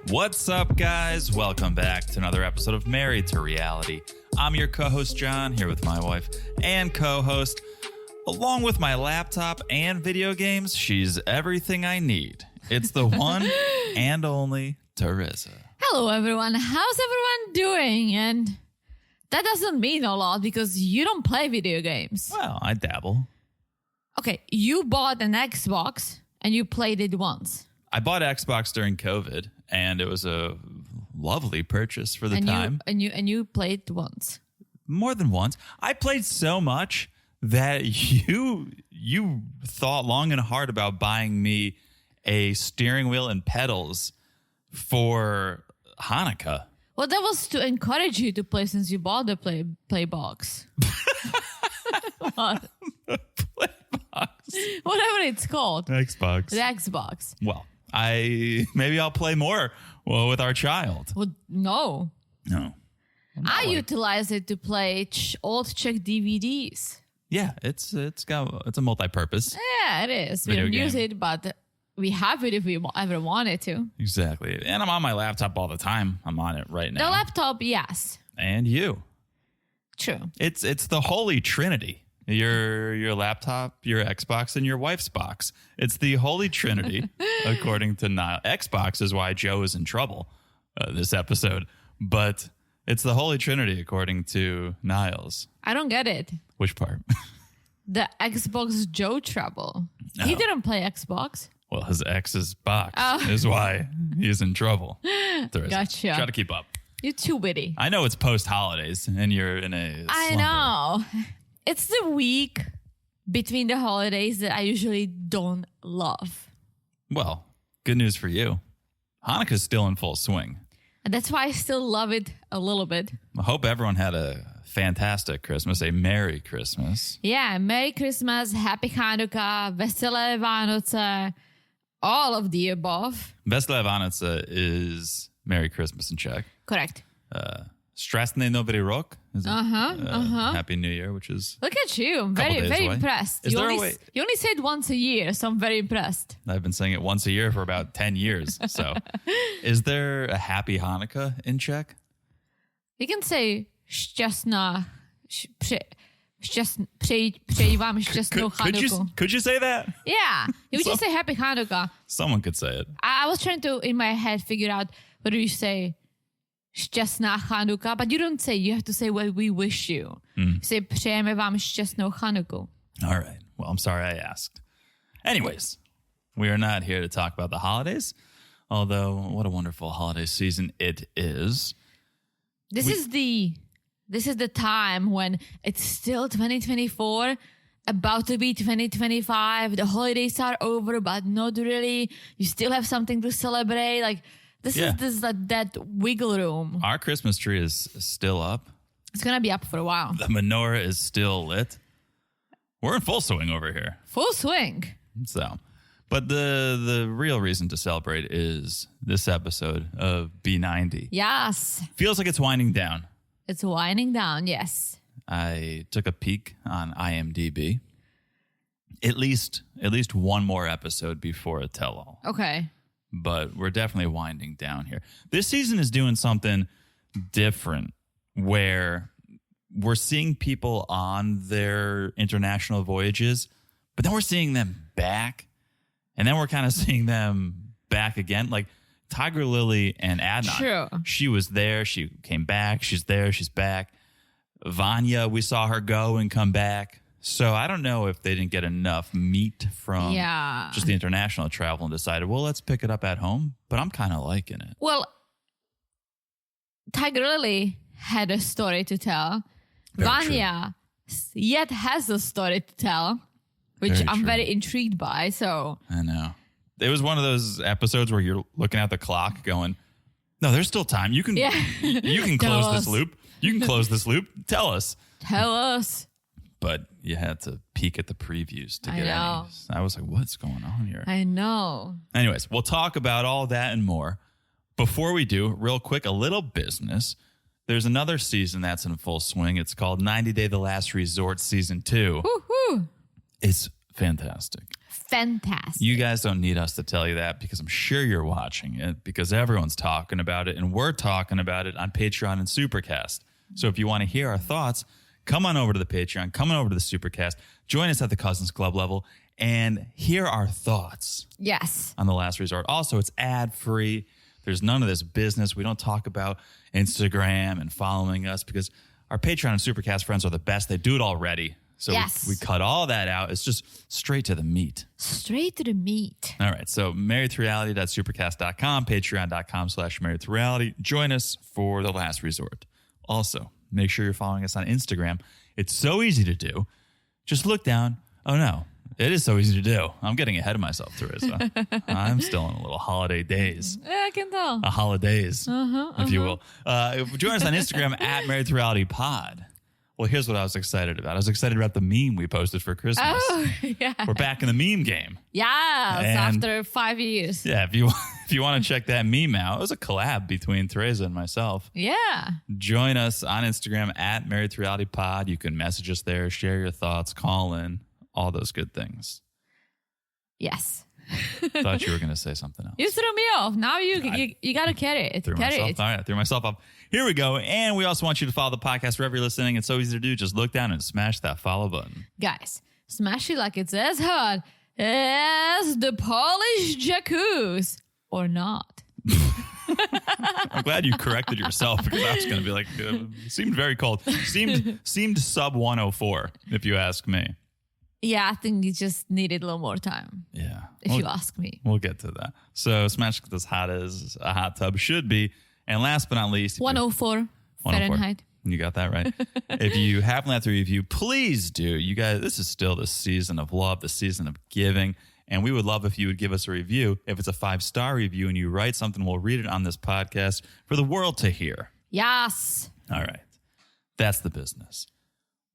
What's up, guys? Welcome back to another episode of Married to Reality. I'm your co-host, John, here with my wife and co-host. Along with my laptop and video games, she's everything I need. It's the one and only Teresa. Hello, everyone. How's everyone doing? And that doesn't mean a lot because you don't play video games. Well, I dabble. Okay, you bought an Xbox and you played it once. I bought Xbox during COVID, and it was a lovely purchase for the time. You played once. More than once. I played so much that you thought long and hard about buying me a steering wheel and pedals for Hanukkah. Well, that was to encourage you to play since you bought the play box. What? Play box. Whatever it's called. Xbox. The Xbox. Well, maybe I'll play more with our child. Well, no. No. I utilize it to play old Czech DVDs. Yeah, it's a multi-purpose. Yeah, it is. We Video don't use game. it, but we have it if we ever wanted to. Exactly. And I'm on my laptop all the time. I'm on it right now. The laptop, yes. And you. True. It's the holy trinity. Your laptop, your Xbox, and your wife's box. It's the holy trinity, according to Niles. Xbox is why Joe is in trouble this episode. But it's the holy trinity, according to Niles. I don't get it. Which part? The Xbox Joe trouble. He Oh. didn't play Xbox. Well, his ex's box is why he's in trouble. Teresa, Gotcha. Try to keep up. You're too witty. I know it's post-holidays, and you're in a I slumber. know. It's the week between the holidays that I usually don't love. Well, good news for you. Hanukkah's still in full swing. And that's why I still love it a little bit. I hope everyone had a fantastic Christmas, a Merry Christmas. Yeah, Merry Christmas, Happy Hanukkah, Veselé Vánoce, all of the above. Veselé Vánoce is Merry Christmas in Czech. Correct. Strasný Nový rok is Happy New Year, which is Look at you. I'm Couple very, days very away. impressed. Is You there a only, way- you only say it once a year, so I'm very impressed. I've been saying it once a year for about 10 years. So is there a Happy Hanukkah in Czech? You can say šťastná, přeji vám šťastnou Chanukku. Could you say that? Yeah, you would just say Happy Hanukkah. Someone could say it. I was trying to, in my head, figure out whether you say šťastná Chanukka, but you don't say, you have to say what we wish you. You say přejeme vám šťastnou Chanukku. All right. Well, I'm sorry I asked. Anyways, we are not here to talk about the holidays, although what a wonderful holiday season it is. This is the time when it's still 2024, about to be 2025. The holidays are over, but not really. You still have something to celebrate. Like that wiggle room. Our Christmas tree is still up. It's gonna be up for a while. The menorah is still lit. We're in full swing over here. Full swing. So, but the real reason to celebrate is this episode of B90. Yes, Feels like it's winding down. it's winding down. Yes. I took a peek on IMDb. At least one more episode before a tell-all. Okay. But we're definitely winding down here. This season is doing something different where we're seeing people on their international voyages, but then we're seeing them back, and then we're kind of seeing them back again. Like Tiger Lily and Adnan. True. She was there. She came back. She's there. She's back. Vanya, we saw her go and come back. So I don't know if they didn't get enough meat from just the international travel and decided, well, let's pick it up at home. But I'm kind of liking it. Well, Tiger Lily had a story to tell. Very Vanya yet has a story to tell, which Very I'm true. very intrigued by. So I know. It was one of those episodes where you're looking at the clock going, no, there's still time. You can you can Tell close us. this loop. You can close this loop. Tell us. tell us. But you had to peek at the previews to I get know. any. I was like, what's going on here? I know. Anyways, we'll talk about all that and more. Before we do, real quick, a little business. There's another season that's in full swing. It's called 90 Day The Last Resort Season 2. Woohoo. It's Fantastic. Fantastic. You guys don't need us to tell you that because I'm sure you're watching it because everyone's talking about it and we're talking about it on Patreon and Supercast. So if you want to hear our thoughts, come on over to the Patreon, come on over to the Supercast, join us at the Cousins Club level and hear our thoughts. Yes. On The Last Resort. Also, it's ad-free. There's none of this business. We don't talk about Instagram and following us because our Patreon and Supercast friends are the best. They do it already. So yes. we cut all that out. It's just straight to the meat. Straight to the meat. All right. So marriedtoreality.supercast.com, patreon.com/marriedtoreality. Join us for The Last Resort. Also, make sure you're following us on Instagram. It's so easy to do. Just look down. Oh, no. It is so easy to do. I'm getting ahead of myself, Teresa. I'm still in a little holiday days. Yeah, I can tell. A holidays, if you will. Join us on Instagram at Married to Reality Pod. Well, here's what I was excited about. I was excited about the meme we posted for Christmas. Oh, yeah. We're back in the meme game. Yeah, And- after 5 years. Yeah, if you want to check that meme out, it was a collab between Teresa and myself. Yeah. Join us on Instagram at Married to Reality Pod. You can message us there, share your thoughts, call in, all those good things. Yes. Thought you were going to say something else. You threw me off. Now you got to carry it. Threw Carry myself. it. All right, I threw myself off. Here we go. And we also want you to follow the podcast wherever you're listening. It's so easy to do. Just look down and smash that follow button. Guys, smash it like it's as hard as the polished jacuzzi or not. I'm glad you corrected yourself because I was going to be like, seemed very cold. Seemed sub 104, if you ask me. Yeah, I think you just needed a little more time. Yeah. If you ask me. We'll get to that. So smash it as hot as a hot tub should be. And last but not least, 104 Fahrenheit. You got that right. If you haven't left a review, please do. You guys, this is still the season of love, the season of giving. And we would love if you would give us a review. If it's a 5-star review and you write something, we'll read it on this podcast for the world to hear. Yes. All right. That's the business.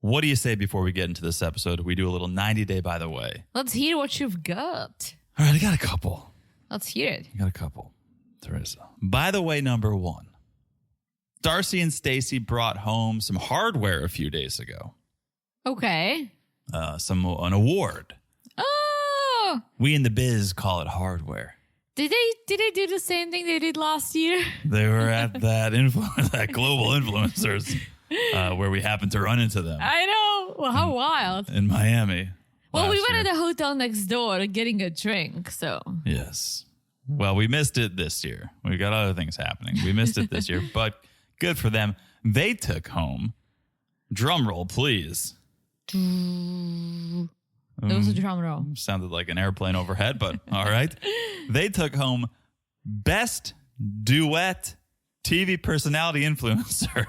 What do you say before we get into this episode? We do a little 90-day by the way. Let's hear what you've got. All right, I got a couple. Let's hear it. I got a couple. Teresa. By the way, number one. Darcy and Stacy brought home some hardware a few days ago. Okay. An award. Oh. We in the biz call it hardware. Did they do the same thing they did last year? They were at that global influencers where we happened to run into them. I know. Well, how wild. In Miami. Well, we last went year. to the hotel next door getting a drink, so. Yes. Well, we missed it this year. We got other things happening. We missed it this year, but good for them. They took home, drum roll, please. There was a drum roll. Sounded like an airplane overhead, but all right. They took home Best Duet TV Personality Influencer,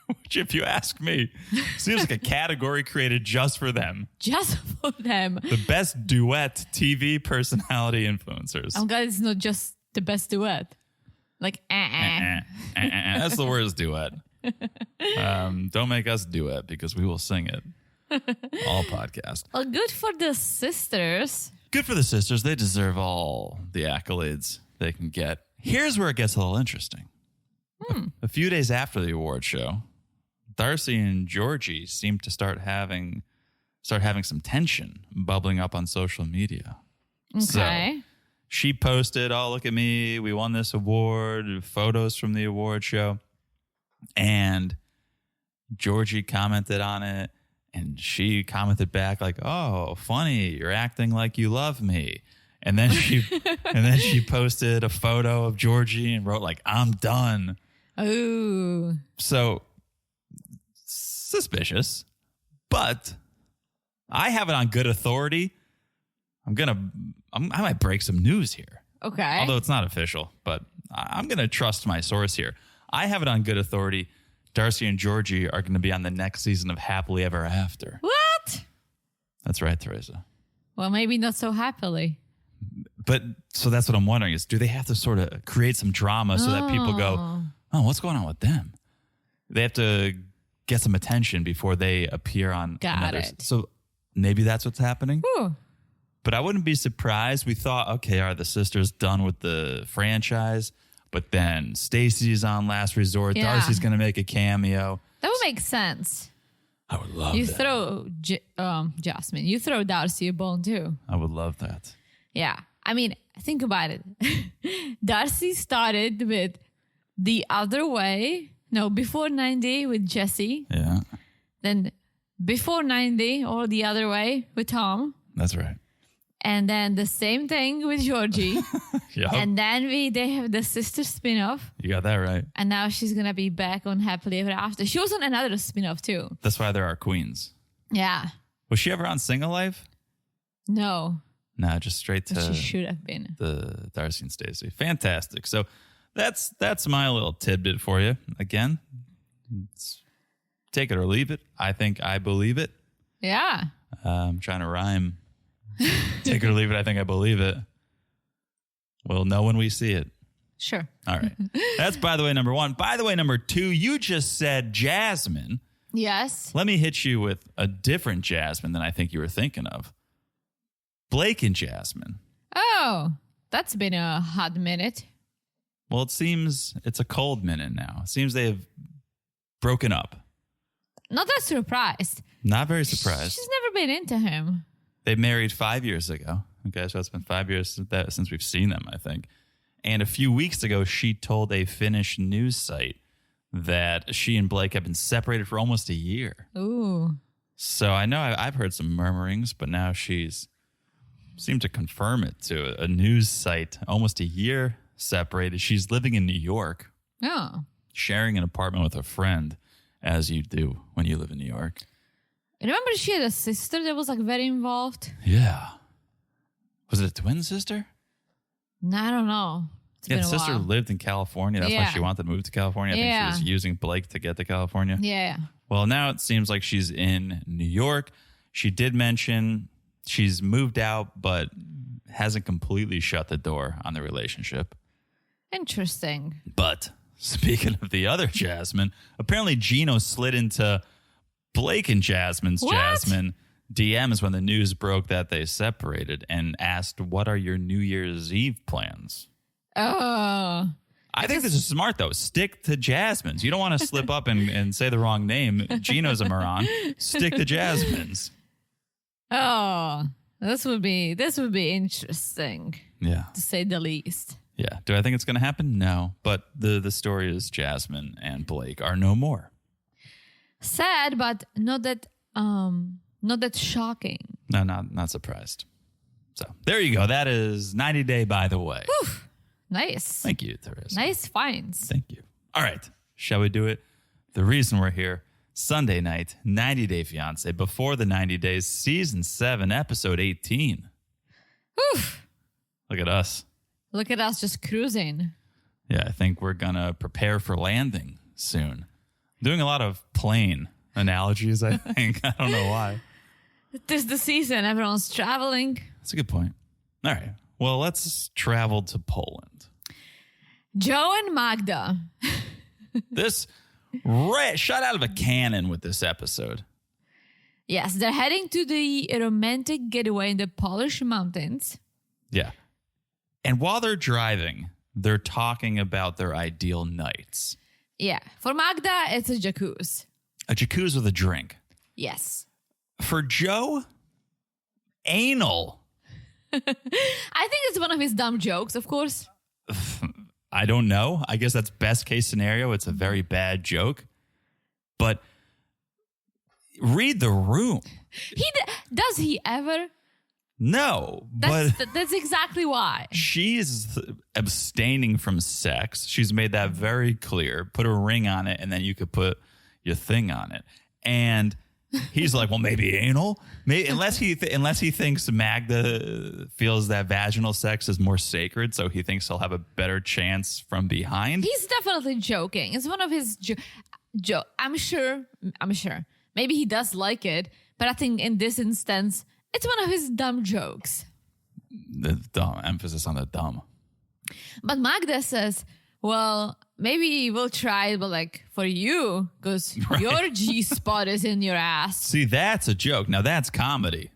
which, if you ask me, seems like a category created just for them. Just for them. The Best Duet TV Personality Influencers. I'm glad it's not just the best duet. Like, That's the word is duet. Don't make us duet because we will sing it all podcast. Well, good for the sisters. Good for the sisters. They deserve all the accolades they can get. Here's where it gets a little interesting. A few days after the award show, Darcy and Georgie seemed to start having some tension bubbling up on social media. Okay. So she posted, "Oh, look at me. We won this award," photos from the award show. And Georgie commented on it. And she commented back like, "Oh, funny. You're acting like you love me." And then she posted a photo of Georgie and wrote like, "I'm done." Oh. So suspicious, but I have it on good authority. I might break some news here. Okay. Although it's not official, but I'm going to trust my source here. I have it on good authority. Darcy and Georgie are going to be on the next season of Happily Ever After. What? That's right, Teresa. Well, maybe not so happily. But so that's what I'm wondering is, do they have to sort of create some drama so that people go, "Oh, what's going on with them?" They have to get some attention before they appear on Got another. it. So maybe that's what's happening. Ooh. But I wouldn't be surprised. We thought, okay, are the sisters done with the franchise? But then Stacy's on Last Resort. Yeah. Darcy's going to make a cameo. That would make sense. I would love You that. throw Jasmine. You throw Darcy a bone too. I would love that. Yeah. I mean, think about it. Darcy started with The Other Way. No, Before 90 with Jesse. Yeah, Then Before 90 or The Other Way with Tom. that's right. And then the same thing with Georgie. Yep. And then they have the sister spin-off. You got that right. And now she's going to be back on Happily Ever After. She was on another spin-off too. That's why there are queens. Yeah. Was she ever on Single Life? No. No, just straight But she to should have been. the Darcy and Stacey. Fantastic. So that's my little tidbit for you. Again, take it or leave it. I think I believe it. Yeah. I'm trying to rhyme. Take it or leave it. I think I believe it. We'll know when we see it. Sure. All right. That's, by the way, number one. By the way, number two, you just said Jasmine. Yes. Let me hit you with a different Jasmine than I think you were thinking of. Blake and Jasmine. Oh, that's been a hot minute. Well, it seems it's a cold minute now. It seems they have broken up. Not that surprised. Not very surprised. She's never been into him. They married 5 years ago. Okay, so it's been 5 years since we've seen them, I think. And a few weeks ago, she told a Finnish news site that she and Blake have been separated for almost a year. Ooh. So I know I've heard some murmurings, but now she's seemed to confirm it to a news site. Almost a year separated. She's living in New York, Oh. sharing an apartment with a friend, as you do when you live in New York. Remember she had a sister that was like very involved? Yeah. Was it a twin sister? No, I don't know. It's Yeah, been the a sister while. lived in California. That's why Yeah. she wanted to move to California. I think Yeah. she was using Blake to get to California. Yeah. Well, now it seems like she's in New York. She did mention she's moved out, but hasn't completely shut the door on the relationship. Interesting. But speaking of the other Jasmine, apparently Gino slid into Blake and Jasmine's What? Jasmine DMs when the news broke that they separated and asked, "What are your New Year's Eve plans?" Oh. I think this is smart, though. Stick to Jasmine's. You don't want to slip up and say the wrong name. Gino's a moron. Stick to Jasmine's. Oh. This would be interesting, Yeah. to say the least. Yeah. Do I think it's going to happen? No. But the story is Jasmine and Blake are no more. Sad, but not that shocking. No, not surprised. So there you go. That is 90 Day, by the way. Whew. Nice. Thank you, Teresa. Nice finds. Thank you. All right. Shall we do it? The reason we're here, Sunday night, 90 Day Fiancé, before the 90 Days, Season 7, Episode 18. Whew. Look at us. Look at us just cruising. Yeah, I think we're going to prepare for landing soon. Doing a lot of plane analogies, I think. I don't know why. Tis the season. Everyone's traveling. That's a good point. All right. Well, let's travel to Poland. Joe and Magda. This shot out of a cannon with this episode. Yes, they're heading to the romantic getaway in the Polish mountains. Yeah. And while they're driving, they're talking about their ideal nights. Yeah. For Magda, it's a jacuzzi. A jacuzzi with a drink. Yes. For Joe, anal. I think it's one of his dumb jokes, of course. I don't know. I guess that's best case scenario. It's a very bad joke. But read the room. Does he ever? No, That's exactly why. she's abstaining from sex. She's made that very clear. Put a ring on it, and then you could put your thing on it. And he's like, well, maybe anal. Maybe, unless he thinks Magda feels that vaginal sex is more sacred, so he thinks he'll have a better chance from behind. He's definitely joking. It's one of his joke. I'm sure. Maybe he does like it, but I think in this instance, it's one of his dumb jokes. The dumb emphasis on the dumb. But Magda says, well, maybe we'll try it, but like for you, because your G-spot is in your ass. See, that's a joke. Now that's comedy.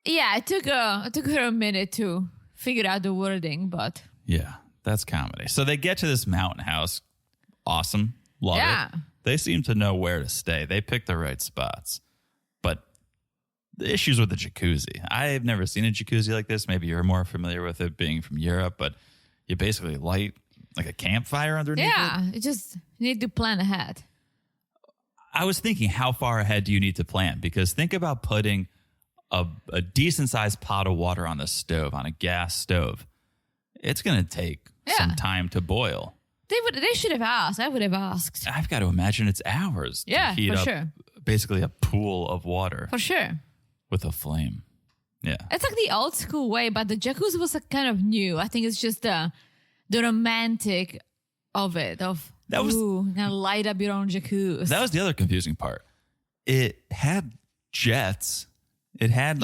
Yeah, it took her a minute to figure out the wording, but Yeah, that's comedy. So they get to this mountain house. Awesome. Love Yeah. it. They seem to know where to stay. They pick the right spots. But the issues with the jacuzzi. I've never seen a jacuzzi like this. Maybe you're more familiar with it being from Europe, but you basically light like a campfire underneath it. It just you need to plan ahead. I was thinking, how far ahead do you need to plan? Because think about putting a decent-sized pot of water on the stove, on a gas stove. It's going to take some time to boil. They should have asked. I would have asked. I've got to imagine it's hours to heat up basically a pool of water. For sure. With a flame. Yeah. It's like the old school way, but the jacuzzi was kind of new. I think it's just the romantic of it. Now light up your own jacuzzi. That was the other confusing part. It had jets. It had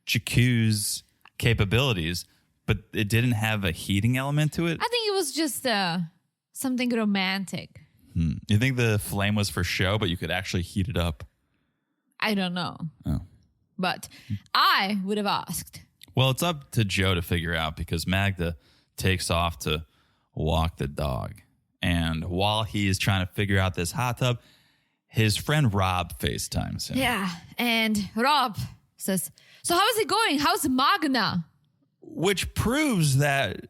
jacuzzi capabilities, but it didn't have a heating element to it. I think it was just something romantic. You think the flame was for show, but you could actually heat it up? I don't know. Oh. But I would have asked. Well, it's up to Joe to figure out because Magda takes off to walk the dog. And while he is trying to figure out this hot tub, his friend Rob FaceTimes him. Yeah, and Rob says, so how is it going? How's Magna? Which proves that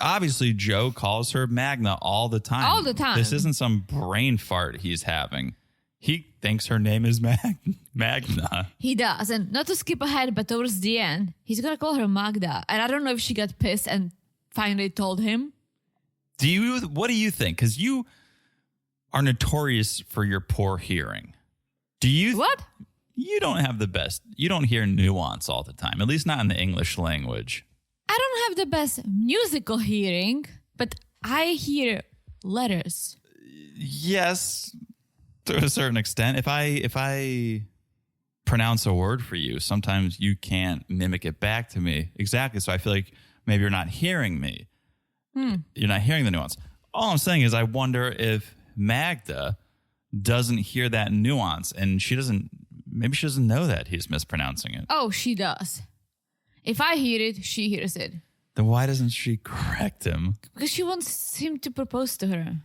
obviously Joe calls her Magna all the time. All the time. This isn't some brain fart he's having. He thinks her name is Magna. He does. And not to skip ahead, but towards the end, he's going to call her Magda. And I don't know if she got pissed and finally told him. What do you think? Because you are notorious for your poor hearing. What? You don't have the best. You don't hear nuance all the time, at least not in the English language. I don't have the best musical hearing, but I hear letters. Yes, to a certain extent. If I pronounce a word for you, sometimes you can't mimic it back to me exactly. So I feel like maybe you're not hearing me. You're not hearing the nuance. All I'm saying is I wonder if Magda doesn't hear that nuance and maybe she doesn't know that he's mispronouncing it. Oh, she does. If I hear it, she hears it. Then why doesn't she correct him? Because she wants him to propose to her.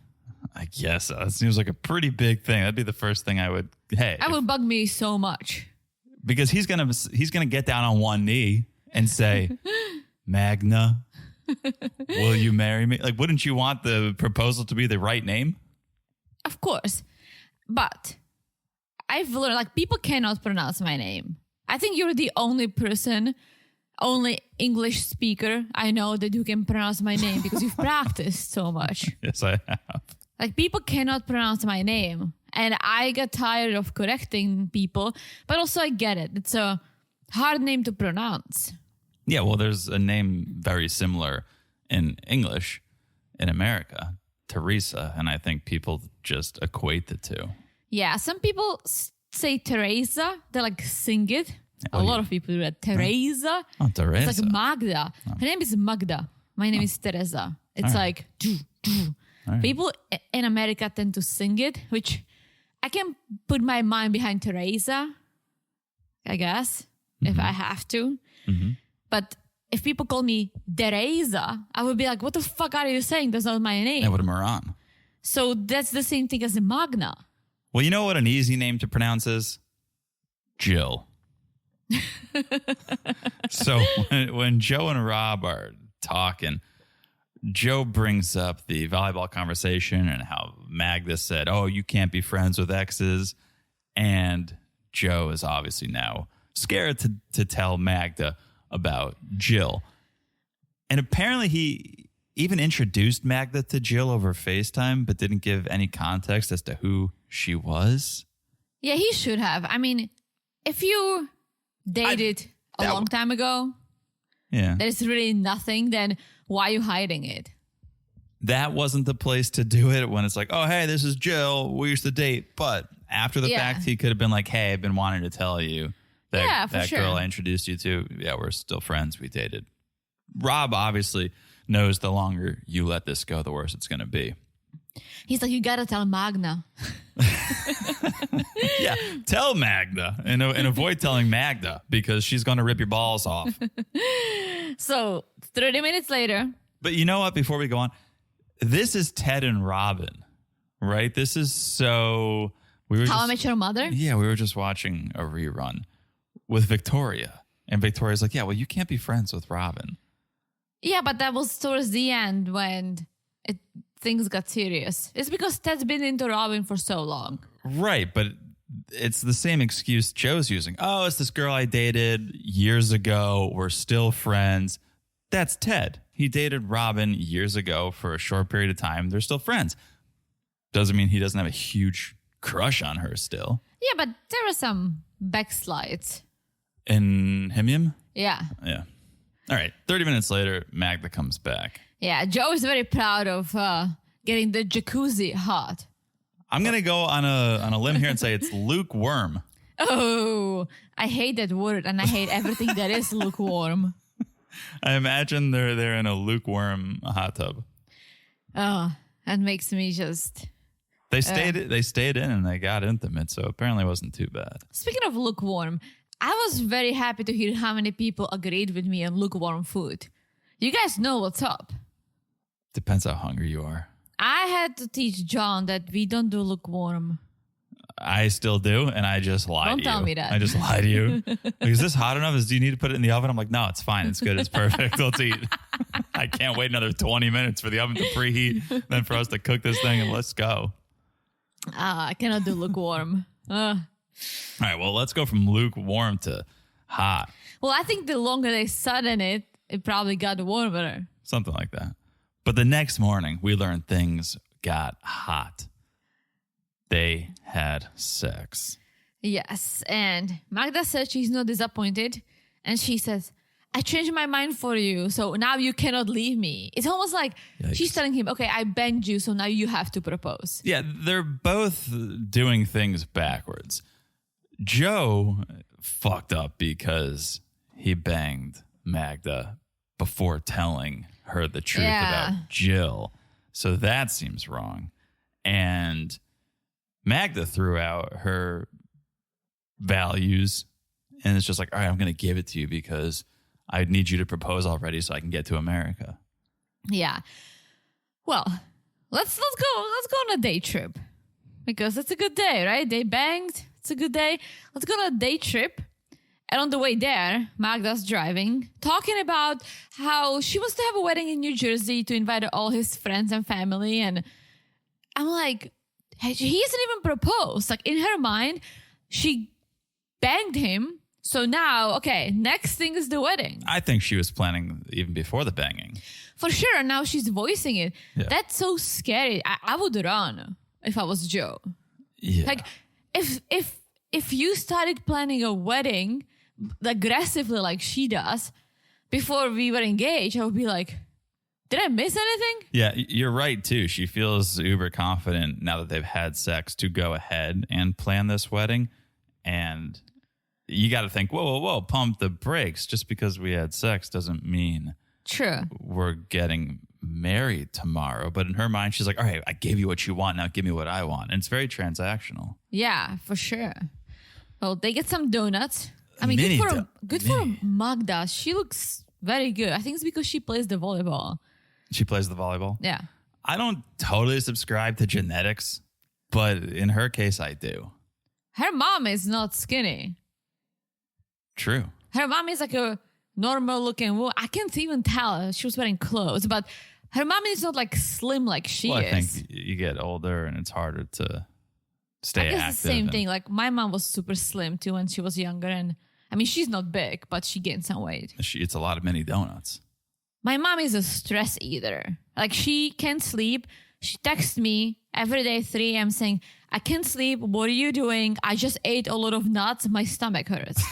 I guess that seems like a pretty big thing. That'd be the first thing I would. That would bug me so much. Because he's gonna get down on one knee and say, Magna, will you marry me? Like, wouldn't you want the proposal to be the right name? Of course. But I've learned, people cannot pronounce my name. I think you're the only English speaker I know that you can pronounce my name because you've practiced so much. Yes, I have. People cannot pronounce my name. And I get tired of correcting people, but also I get it. It's a hard name to pronounce. Yeah, well, there's a name very similar in English in America, Teresa, and I think people just equate the two. Yeah, some people say Teresa. They sing it. A lot of people do that. Teresa. Oh, Teresa. It's like Magda. Her name is Magda. My name is Teresa. It's Right. People in America tend to sing it, which I can put my mind behind Teresa, I guess, if I have to. Mm-hmm. But if people call me Teresa, I would be like, what the fuck are you saying? That's not my name. Yeah, what a moron. So that's the same thing as Magna. Well, you know what an easy name to pronounce is? Jill. So when Joe and Rob are talking, Joe brings up the volleyball conversation and how Magda said, oh, you can't be friends with exes. And Joe is obviously now scared to tell Magda about Jill. And apparently he even introduced Magda to Jill over FaceTime, but didn't give any context as to who she was. Yeah, he should have. I mean, if you dated a long time ago, there's really nothing, then why are you hiding it? That wasn't the place to do it when it's like, oh, hey, this is Jill. We used to date. But after the fact, he could have been like, hey, I've been wanting to tell you that girl I introduced you to. Yeah, we're still friends. We dated. Rob obviously knows the longer you let this go, the worse it's going to be. He's like, you got to tell Magna. Yeah, tell Magda and avoid telling Magda because she's going to rip your balls off. So 30 minutes later. But you know what? Before we go on, this is Ted and Robin right? This is so... How I Met Your Mother? Yeah, we were just watching a rerun with Victoria. And Victoria's like, yeah, well, you can't be friends with Robin. Yeah, but that was towards the end when things got serious. It's because Ted's been into Robin for so long. Right, but it's the same excuse Joe's using. Oh, it's this girl I dated years ago. We're still friends. That's Ted. He dated Robin years ago for a short period of time. They're still friends. Doesn't mean he doesn't have a huge crush on her still. Yeah, but there are some backslides. In Himium? Yeah. Yeah. All right. 30 minutes later, Magda comes back. Yeah, Joe is very proud of getting the jacuzzi hot. I'm going to go on a limb here and say it's lukewarm. Oh, I hate that word, and I hate everything that is lukewarm. I imagine they're in a lukewarm hot tub. Oh, that makes me just... They stayed in and they got intimate, so apparently it wasn't too bad. Speaking of lukewarm, I was very happy to hear how many people agreed with me on lukewarm food. You guys know what's up. Depends how hungry you are. I had to teach John that we don't do lukewarm. I still do, and I just lied to you. Don't tell me that. I just lied to you. Like, is this hot enough? Do you need to put it in the oven? I'm like, no, it's fine. It's good. It's perfect. Let's eat. I can't wait another 20 minutes for the oven to preheat, then for us to cook this thing, and let's go. I cannot do lukewarm. All right, well, let's go from lukewarm to hot. Well, I think the longer they sat in it, it probably got warmer. Something like that. But the next morning, we learned things got hot. They had sex. Yes, and Magda said she's not disappointed. And she says, I changed my mind for you, so now you cannot leave me. It's almost like she's telling him, okay, I banged you, so now you have to propose. Yeah, they're both doing things backwards. Joe fucked up because he banged Magda before telling her the truth about Jill. So that seems wrong. And Magda threw out her values and it's just like, all right, I'm going to give it to you because I need you to propose already so I can get to America. Yeah. Well, let's go on a day trip because it's a good day, right? They banged. It's a good day. Let's go on a day trip. And on the way there, Magda's driving, talking about how she wants to have a wedding in New Jersey to invite all his friends and family. And I'm like, hey, he hasn't even proposed. Like in her mind, she banged him. So now, okay, next thing is the wedding. I think she was planning even before the banging. For sure. And now she's voicing it. Yeah. That's so scary. I would run if I was Joe. Yeah. Like if you started planning a wedding aggressively like she does before we were engaged, I would be like, did I miss anything? Yeah, you're right, too. She feels uber confident now that they've had sex to go ahead and plan this wedding. And you got to think, whoa, pump the brakes. Just because we had sex doesn't mean we're getting married tomorrow. But in her mind, she's like, all right, I gave you what you want. Now give me what I want. And it's very transactional. Yeah, for sure. Well, they get some donuts. I mean, good for Magda. She looks very good. I think it's because she plays the volleyball. She plays the volleyball? Yeah. I don't totally subscribe to genetics, but in her case, I do. Her mom is not skinny. True. Her mom is like a normal looking woman. I can't even tell. She was wearing clothes, but her mom is not like slim like she is. I think you get older and it's harder to stay active. It's the same thing. Like my mom was super slim too when she was younger. And I mean, she's not big, but she gained some weight. She eats a lot of mini donuts. My mom is a stress eater. Like she can't sleep. She texts me every day at 3 a.m. saying, I can't sleep. What are you doing? I just ate a lot of nuts. My stomach hurts.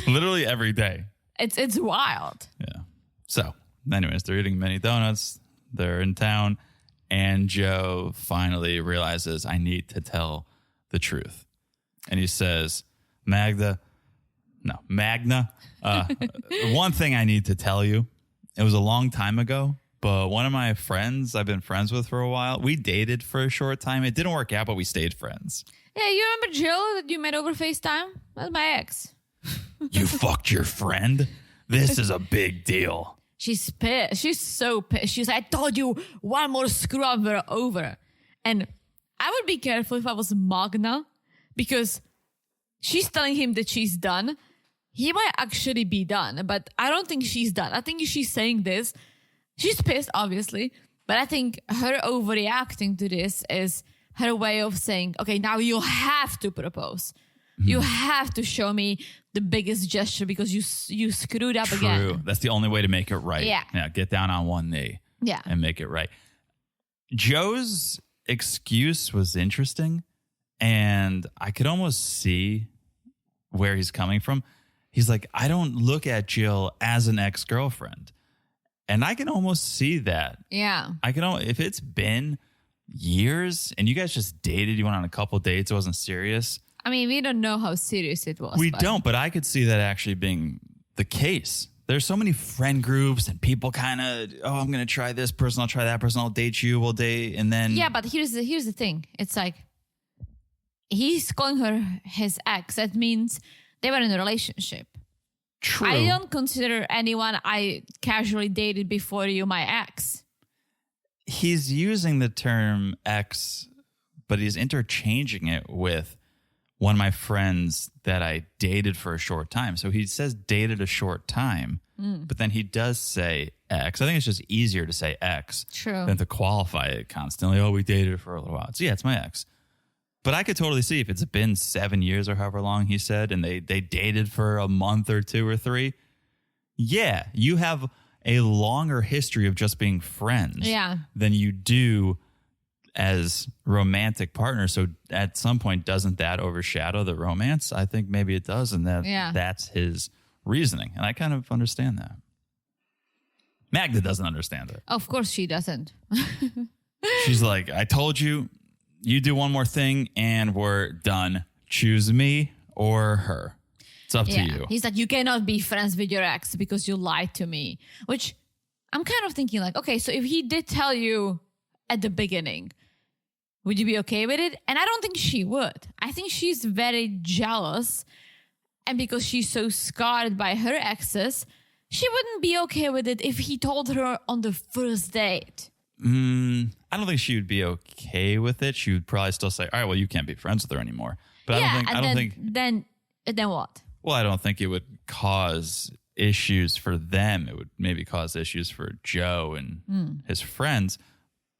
Literally every day. It's wild. Yeah. So anyways, they're eating mini donuts. They're in town. And Joe finally realizes I need to tell the truth. And he says, Magna, one thing I need to tell you. It was a long time ago, but one of my friends I've been friends with for a while, we dated for a short time. It didn't work out, but we stayed friends. Yeah, you remember Jill that you met over FaceTime? That's my ex. You fucked your friend? This is a big deal. She's pissed. She's so pissed. She's like, I told you one more screw up, we're over. And I would be careful if I was Magna, because she's telling him that she's done. He might actually be done, but I don't think she's done. I think she's saying this. She's pissed, obviously, but I think her overreacting to this is her way of saying, okay, now you have to propose. You have to show me the biggest gesture because you screwed up again. True. That's the only way to make it right. Yeah. Get down on one knee. Yeah. And make it right. Joe's excuse was interesting, and I could almost see where he's coming from. He's like, I don't look at Jill as an ex-girlfriend. And I can almost see that. Yeah. If it's been years and you guys just dated, you went on a couple dates, it wasn't serious. I mean, we don't know how serious it was. We don't, but I could see that actually being the case. There's so many friend groups and people kind of, I'm going to try this person, I'll try that person, I'll date you, we'll date, and then... Yeah, but here's the thing. It's like, he's calling her his ex. That means they were in a relationship. True. I don't consider anyone I casually dated before you my ex. He's using the term ex, but he's interchanging it with one of my friends that I dated for a short time. So he says dated a short time, but then he does say ex. I think it's just easier to say ex than to qualify it constantly. Oh, we dated for a little while. So yeah, it's my ex. But I could totally see if it's been 7 years or however long he said, and they dated for a month or 2 or 3. Yeah, you have a longer history of just being friends than you do as romantic partners. So at some point, doesn't that overshadow the romance? I think maybe it does, and that's his reasoning. And I kind of understand that. Magda doesn't understand it. Of course she doesn't. She's like, I told you, you do one more thing and we're done. Choose me or her. It's up to you. He's like, you cannot be friends with your ex because you lied to me. Which I'm kind of thinking like, okay, so if he did tell you at the beginning, would you be okay with it? And I don't think she would. I think she's very jealous. And because she's so scarred by her exes, she wouldn't be okay with it if he told her on the first date. I don't think she would be okay with it. She would probably still say, all right, well, you can't be friends with her anymore. But then what? Well, I don't think it would cause issues for them. It would maybe cause issues for Joe and his friends.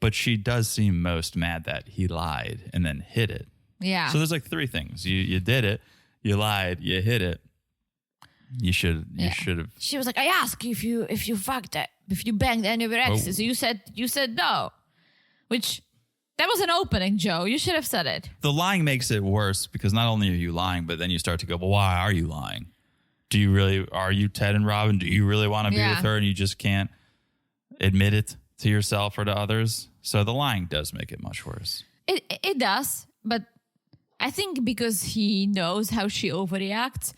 But she does seem most mad that he lied and then hid it. Yeah. So there's like 3 things. You did it, you lied, you hid it. You should have. She was like, I asked you if you fucked it, if you banged any of your exes. You said no. Which, that was an opening, Joe. You should have said it. The lying makes it worse because not only are you lying, but then you start to go, well, why are you lying? Are you Ted and Robin? Do you really want to be with her and you just can't admit it to yourself or to others? So the lying does make it much worse. It does, but I think because he knows how she overreacts,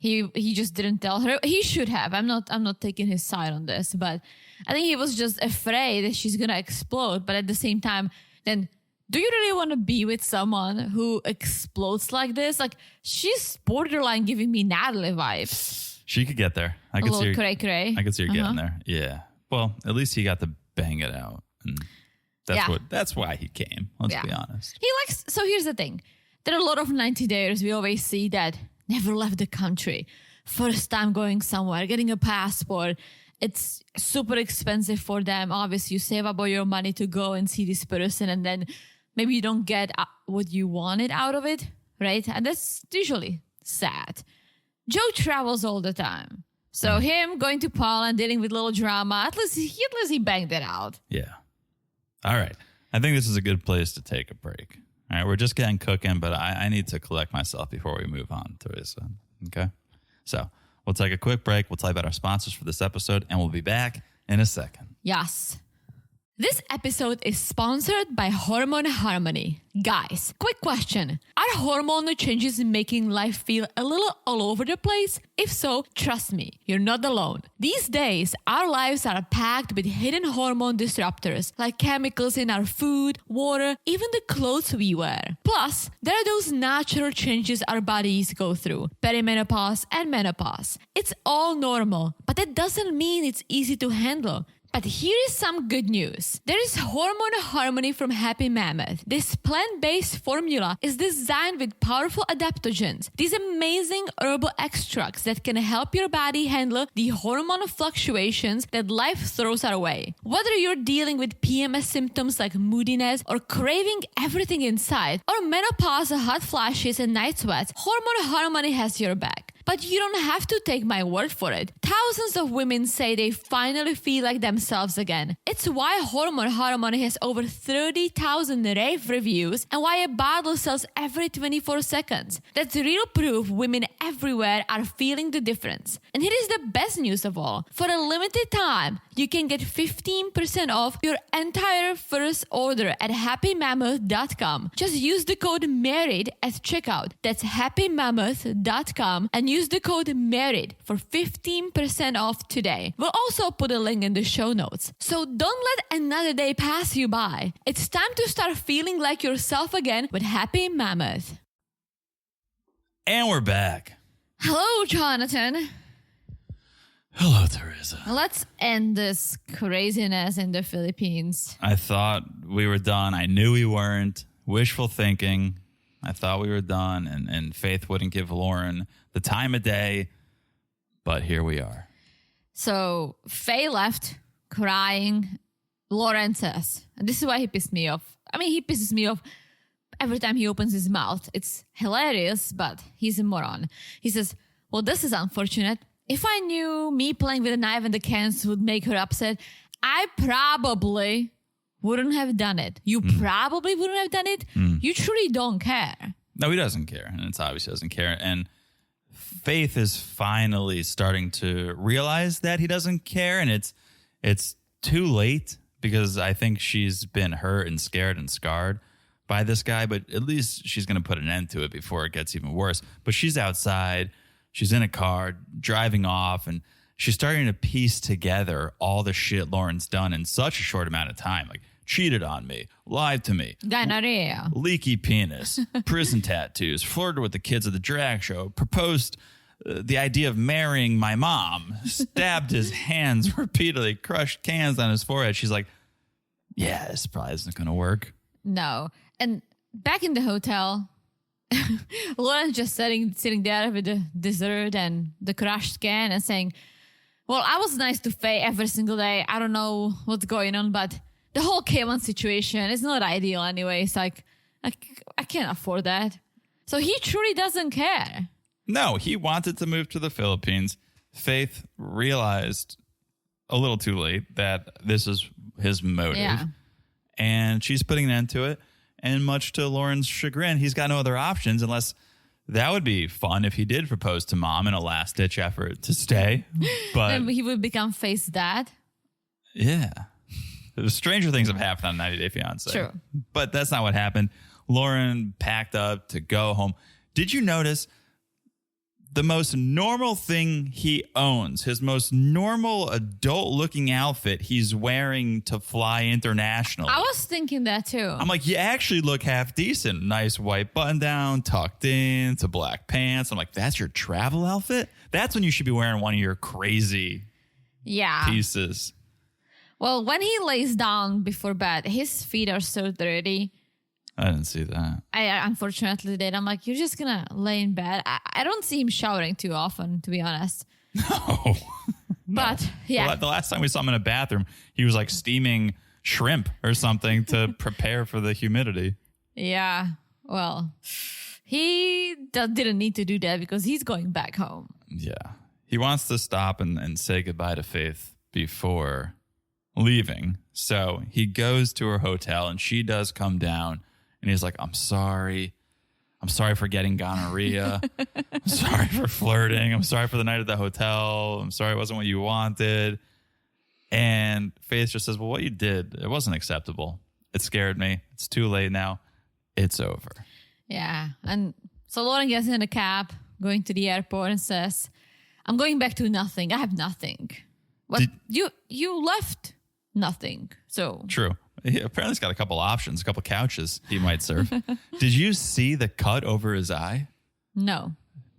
he just didn't tell her. He should have. I'm not taking his side on this, but I think he was just afraid that she's gonna explode. But at the same time, then do you really want to be with someone who explodes like this? Like, she's borderline giving me Natalie vibes. She could get there. I could see her. Cray. I could see her getting there. Yeah. Well, at least he got to bang it out, and that's why he came. Let's be honest. So here's the thing. There are a lot of 90-dayers we always see that never left the country. First time going somewhere, getting a passport. It's super expensive for them. Obviously, you save up all your money to go and see this person, and then maybe you don't get what you wanted out of it, right? And that's usually sad. Joe travels all the time. So him going to Poland, dealing with little drama, at least he banged it out. Yeah. All right. I think this is a good place to take a break. All right, we're just getting cooking, but I need to collect myself before we move on to this. Okay? So we'll take a quick break. We'll tell you about our sponsors for this episode, and we'll be back in a second. Yes. This episode is sponsored by Hormone Harmony. Guys, quick question. Are hormone changes making life feel a little all over the place? If so, trust me, you're not alone. These days, our lives are packed with hidden hormone disruptors, like chemicals in our food, water, even the clothes we wear. Plus, there are those natural changes our bodies go through, perimenopause and menopause. It's all normal, but that doesn't mean it's easy to handle. But here is some good news. There is Hormone Harmony from Happy Mammoth. This plant-based formula is designed with powerful adaptogens. These amazing herbal extracts that can help your body handle the hormonal fluctuations that life throws our way. Whether you're dealing with PMS symptoms like moodiness or craving everything inside, or menopause, hot flashes, and night sweats, Hormone Harmony has your back. But you don't have to take my word for it. Thousands of women say they finally feel like themselves again. It's why Hormone Harmony has over 30,000 rave reviews and why a bottle sells every 24 seconds. That's real proof women everywhere are feeling the difference. And here is the best news of all. For a limited time, you can get 15% off your entire first order at happymammoth.com. Just use the code MARRIED at checkout. That's happymammoth.com and use the code MARRIED for 15% off today. We'll also put a link in the show notes. So don't let another day pass you by. It's time to start feeling like yourself again with Happy Mammoth. And we're back. Hello, Jonathan. Hello, Teresa. Let's end this craziness in the Philippines. I thought we were done. I knew we weren't. Wishful thinking. I thought we were done, and Faith wouldn't give Loren the time of day, but here we are. So Faye left crying. Loren says, and this is why he pissed me off. I mean, he pisses me off every time he opens his mouth. It's hilarious, but he's a moron. He says, well, this is unfortunate. If I knew me playing with a knife and the cans would make her upset, I probably wouldn't have done it. You probably wouldn't have done it. You truly don't care. No, he doesn't care. And it's obvious he doesn't care. And Faith is finally starting to realize that he doesn't care. And it's too late because I think she's been hurt and scared and scarred by this guy. But at least she's going to put an end to it before it gets even worse. But she's outside. She's in a car driving off. And she's starting to piece together all the shit Loren's done in such a short amount of time. Like, cheated on me, lied to me, Gonorrhea, leaky penis, prison tattoos, flirted with the kids at the drag show, proposed the idea of marrying my mom, stabbed his hands repeatedly, crushed cans on his forehead. She's like, yeah, this probably isn't going to work. No. And back in the hotel, Loren's just sitting there with the dessert and the crushed can and saying, well, I was nice to Faye every single day. I don't know what's going on, but the whole K1 situation is not ideal anyway. It's like, I can't afford that. So he truly doesn't care. No, he wanted to move to the Philippines. Faith realized a little too late that this is his motive. Yeah. And she's putting an end to it. And much to Loren's chagrin, he's got no other options unless that would be fun if he did propose to mom in a last-ditch effort to stay. But Then he would become Faye's dad. yeah. Stranger things have happened on 90 Day Fiancé. True. But that's not what happened. Loren packed up to go home. Did you notice the most normal thing he owns, his most normal adult-looking outfit he's wearing to fly internationally? I was thinking that too. I'm like, you actually look half decent. Nice white button down, tucked in to black pants. I'm like, that's your travel outfit? That's when you should be wearing one of your crazy pieces. Well, when he lays down before bed, his feet are so dirty. I didn't see that. I unfortunately did. I'm like, you're just going to lay in bed. I don't see him showering too often, to be honest. No. But, yeah. The last time we saw him in a bathroom, he was like steaming shrimp or something to prepare for the humidity. Yeah. Well, he didn't need to do that because he's going back home. Yeah. He wants to stop and say goodbye to Faith before leaving. So he goes to her hotel and she does come down and he's like, I'm sorry. I'm sorry for getting gonorrhea. I'm sorry for flirting. I'm sorry for the night at the hotel. I'm sorry it wasn't what you wanted. And Faith just says, well, what you did, it wasn't acceptable. It scared me. It's too late now. It's over. Yeah. And so Loren gets in a cab, going to the airport and says, I'm going back to nothing. I have nothing. What? You left nothing. So true. He apparently he's got a couple options, a couple couches he might serve. Did you see the cut over his eye? No.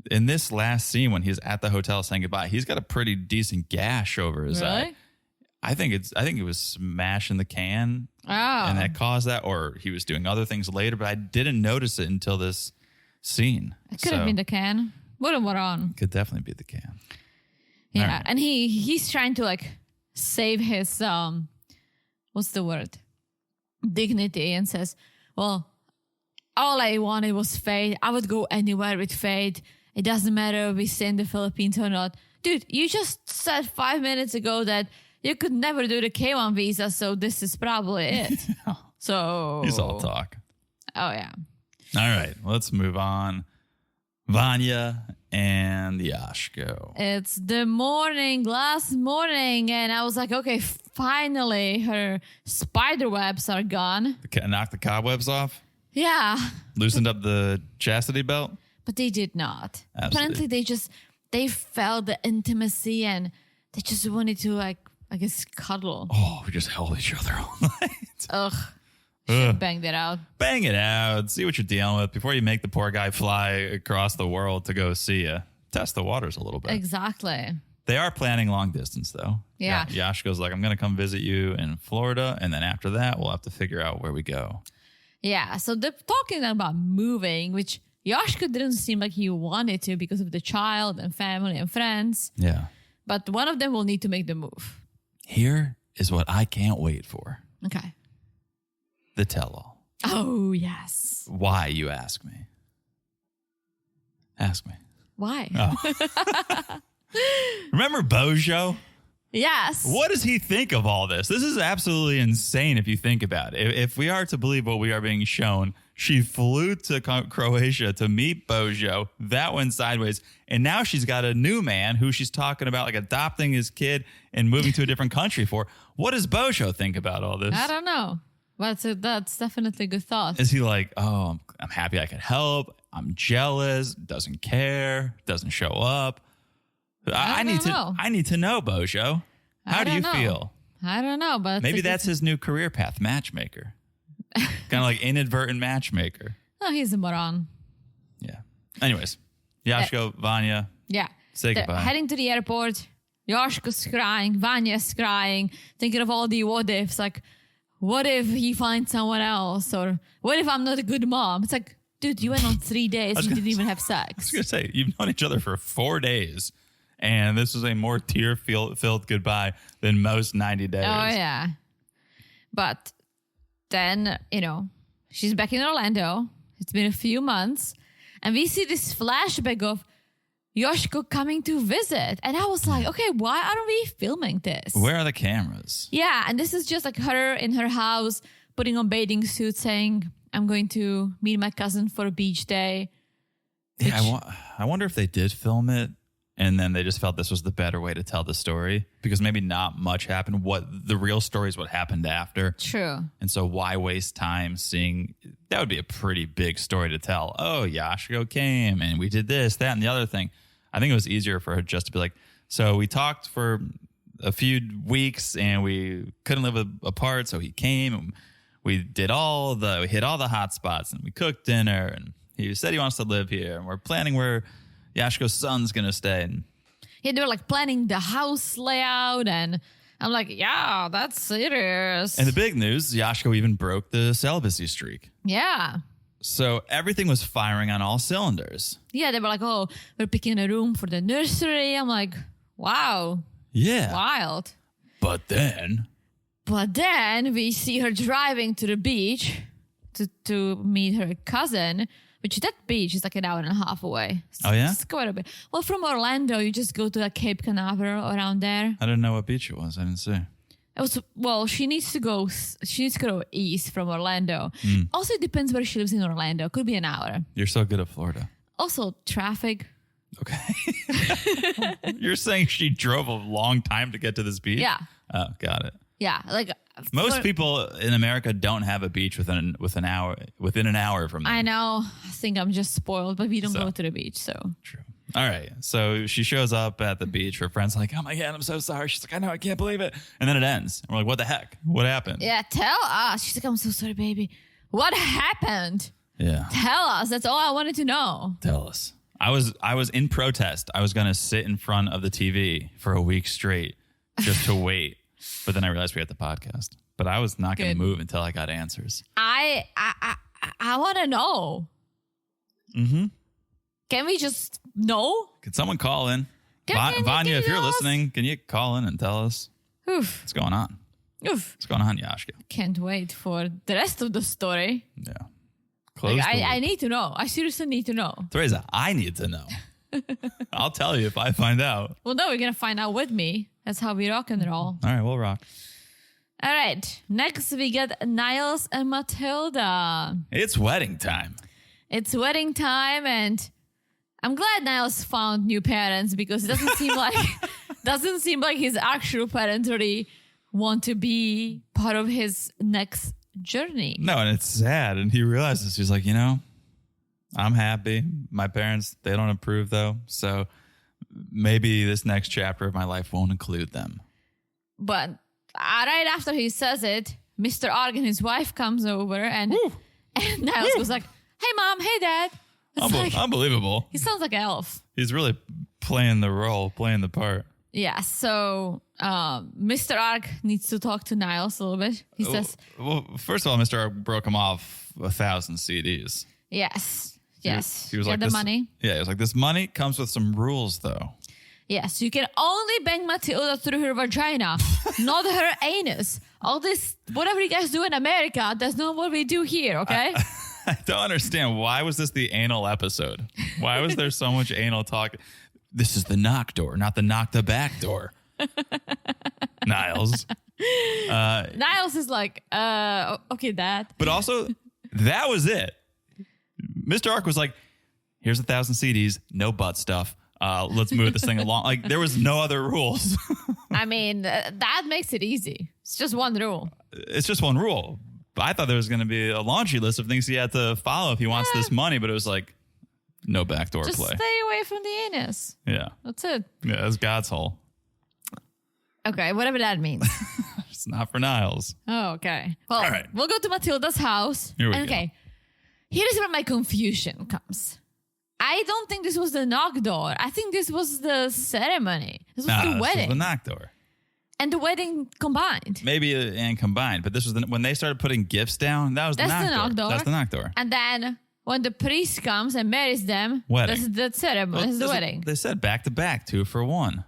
In this last scene when he's at the hotel saying goodbye, he's got a pretty decent gash over his eye. I think it was smashing the can, and that caused that, or he was doing other things later, but I didn't notice it until this scene. It could have been the can. What on? Could definitely be the can. Yeah, right. And he's trying to like save his what's the word? Dignity, and says, "Well, all I wanted was fate. I would go anywhere with fate. It doesn't matter if we stay in the Philippines or not." Dude, you just said 5 minutes ago that you could never do the K1 visa, so this is probably it. So He's all talk. Oh yeah. All right, let's move on. Vanja and Josko. It's the morning, last morning, and I was like, okay, finally her spider webs are gone. Knock the cobwebs off? Yeah. Loosened up the chastity belt? But they did not. Absolutely. Apparently they felt the intimacy and they just wanted to like, I guess, cuddle. Oh, we just held each other all night. Ugh. Should bang that out. Bang it out. See what you're dealing with before you make the poor guy fly across the world to go see you. Test the waters a little bit. Exactly. They are planning long distance, though. Yeah. Joshko's like, I'm going to come visit you in Florida. And then after that, we'll have to figure out where we go. Yeah. So they're talking about moving, which Josko didn't seem like he wanted to because of the child and family and friends. Yeah. But one of them will need to make the move. Here is what I can't wait for. Okay. The tell-all. Oh, yes. Why, you ask me? Ask me. Why? Oh. Remember Bojo? Yes. What does he think of all this? This is absolutely insane if you think about it. If we are to believe what we are being shown, she flew to Croatia to meet Bojo. That went sideways. And now she's got a new man who she's talking about like adopting his kid and moving to a different country for. What does Bojo think about all this? I don't know. But that's definitely a good thought. Is he like, oh, I'm happy I could help. I'm jealous. Doesn't care. Doesn't show up. I need to know, Bojo. How do you feel? I don't know, but maybe that's his new career path, matchmaker. Kind of like inadvertent matchmaker. Oh, he's a moron. Yeah. Anyways, Josko, Vanja. Yeah. Say They're goodbye. heading to the airport. Josko's crying. Vanya's crying. Thinking of all the what ifs. Like, what if he finds someone else? Or what if I'm not a good mom? It's like, dude, you went on 3 days and you didn't even have sex. I was going to say, you've known each other for 4 days. And this was a more tear-filled goodbye than most 90 days. Oh, yeah. But then, she's back in Orlando. It's been a few months. And we see this flashback of Josko coming to visit. And I was like, okay, why aren't we filming this? Where are the cameras? Yeah, and this is just like her in her house, putting on bathing suit, saying, I'm going to meet my cousin for a beach day. Yeah, I wonder if they did film it. And then they just felt this was the better way to tell the story because maybe not much happened. What the real story is what happened after. True. And so why waste time seeing that would be a pretty big story to tell. Oh, Josko came and we did this, that, and the other thing. I think it was easier for her just to be like, so we talked for a few weeks and we couldn't live apart. So he came and we hit all the hot spots and we cooked dinner and he said he wants to live here and we're planning where Josko's son's going to stay. Yeah, they were like planning the house layout and I'm like, yeah, that's serious. And the big news, Josko even broke the celibacy streak. Yeah. So everything was firing on all cylinders. Yeah, they were like, oh, we're picking a room for the nursery. I'm like, wow. Yeah. Wild. But then we see her driving to the beach to meet her cousin. Which that beach is like an hour and a half away. Oh, yeah? It's quite a bit. Well, from Orlando, you just go to Cape Canaveral around there. I didn't know what beach it was. I didn't see. She needs to go east from Orlando. Also, it depends where she lives in Orlando. Could be an hour. You're so good at Florida. Also, traffic. Okay. You're saying she drove a long time to get to this beach? Yeah. Oh, got it. Yeah, like most people in America don't have a beach within an hour from them. I know. I think I'm just spoiled, but we don't go to the beach, so true. All right. So she shows up at the beach. Her friend's like, oh my God, I'm so sorry. She's like, I know, I can't believe it. And then it ends. And we're like, what the heck? What happened? Yeah, tell us. She's like, I'm so sorry, baby. What happened? Yeah. Tell us. That's all I wanted to know. Tell us. I was in protest. I was going to sit in front of the TV for a week straight just to wait But then I realized we had the podcast. But I was not going to move until I got answers. I want to know. Mm-hmm. Can we just know? Could someone call in? Can Vanya, if you're tell us? listening, can you call in and tell us Oof. what's going on? Oof. What's going on, Josko? Can't wait for the rest of the story. Yeah. Close Like, the loop. I need to know. I seriously need to know. Teresa, I need to know. I'll tell you if I find out. Well, no, we're going to find out with me. That's how we rock and roll. All right, we'll rock. All right. Next, we get Niles and Matilda. It's wedding time. It's wedding time, and I'm glad Niles found new parents because it doesn't seem like his actual parents really want to be part of his next journey. No, and it's sad. And he realizes, he's like, I'm happy. My parents, they don't approve though. So maybe this next chapter of my life won't include them. But right after he says it, Mr. Arg and his wife comes over and Niles was like, hey mom, hey dad. It's like, Unbelievable. he sounds like an elf. He's really playing the role, playing the part. Yeah, so Mr. Arg needs to talk to Niles a little bit. He says, Well, first of all, Mr. Ark broke him off 1,000 CDs. yes. He was like, the money. Yeah, he was like, this money comes with some rules, though. Yes, you can only bang Matilda through her vagina, not her anus. All this, whatever you guys do in America, that's not what we do here, okay? I don't understand. Why was this the anal episode? Why was there so much anal talk? This is the knock door, not the knock the back door. Niles. Niles is like, okay, Dad. But also, that was it. Mr. Ark was like, here's 1,000 CDs, no butt stuff. Let's move this thing along. Like, there was no other rules. I mean, that makes it easy. It's just one rule. It's just one rule. I thought there was going to be a laundry list of things he had to follow if he wants this money, but it was like, no backdoor Just play. stay away from the anus. Yeah. That's it. Yeah, that's God's hole. Okay, whatever that means. It's not for Niles. Oh, okay. Well, All right. we'll go to Matilda's house. Here we go. Okay. Here's where my confusion comes. I don't think this was the knock door. I think this was the ceremony. This was the This wedding. was the knock door. And the wedding combined. Maybe and combined, but this was when they started putting gifts down. That was That's the knock door. That's the knock door. And then when the priest comes and marries them, Wedding. that's the ceremony. That's the wedding. They said back to back, 2 for 1,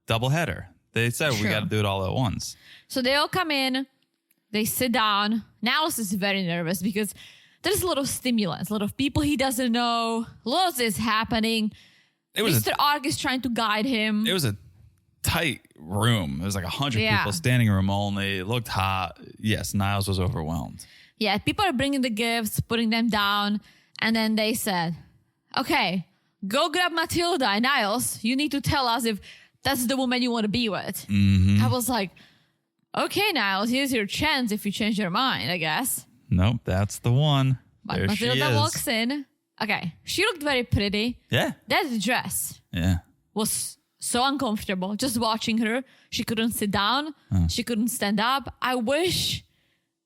double header. They said we Sure. got to do it all at once. So they all come in, they sit down. Niles is very nervous because there's a lot of stimulants, a lot of people he doesn't know. Lots is happening. Mr. Arg is trying to guide him. It was a tight room. It was like 100 Yeah. people, standing room only. It looked hot. Yes, Niles was overwhelmed. Yeah, people are bringing the gifts, putting them down. And then they said, okay, go grab Matilda and Niles. You need to tell us if that's the woman you want to be with. Mm-hmm. I was like, okay, Niles, here's your chance if you change your mind, I guess. Nope, that's the one. But There she Matilda is. walks in. Okay, she looked very pretty. Yeah, That dress yeah. was so uncomfortable. Just watching her, she couldn't sit down. She couldn't stand up. I wish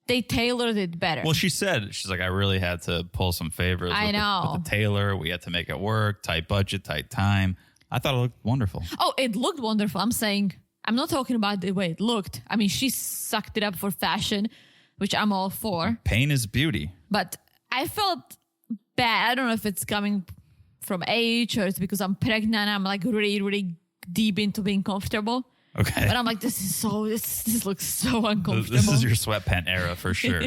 they tailored it better. Well, she's like, I really had to pull some favors I know. with the tailor. We had to make it work. Tight budget, tight time. I thought it looked wonderful. Oh, it looked wonderful. I'm not talking about the way it looked. I mean, she sucked it up for fashion, which I'm all for. Pain is beauty. But I felt bad. I don't know if it's coming from age or it's because I'm pregnant. I'm like really, really deep into being comfortable. Okay. But I'm like, this looks so uncomfortable. This is your sweatpant era for sure.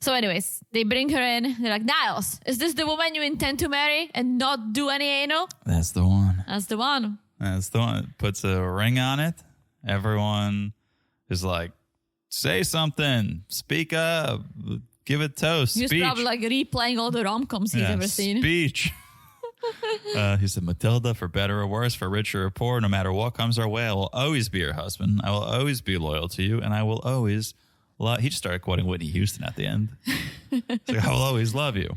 So anyways, they bring her in. They're like, Niles, is this the woman you intend to marry and not do any anal? That's the one. That's the one. That's the one. Puts a ring on it. Everyone is like, say something. Speak up. Give a toast. He's Speech. probably like replaying all the rom-coms he's ever seen. Speech. He said, Matilda, for better or worse, for richer or poor, no matter what comes our way, I will always be your husband. I will always be loyal to you, and I will always love. He just started quoting Whitney Houston at the end. He's like, I will always love you.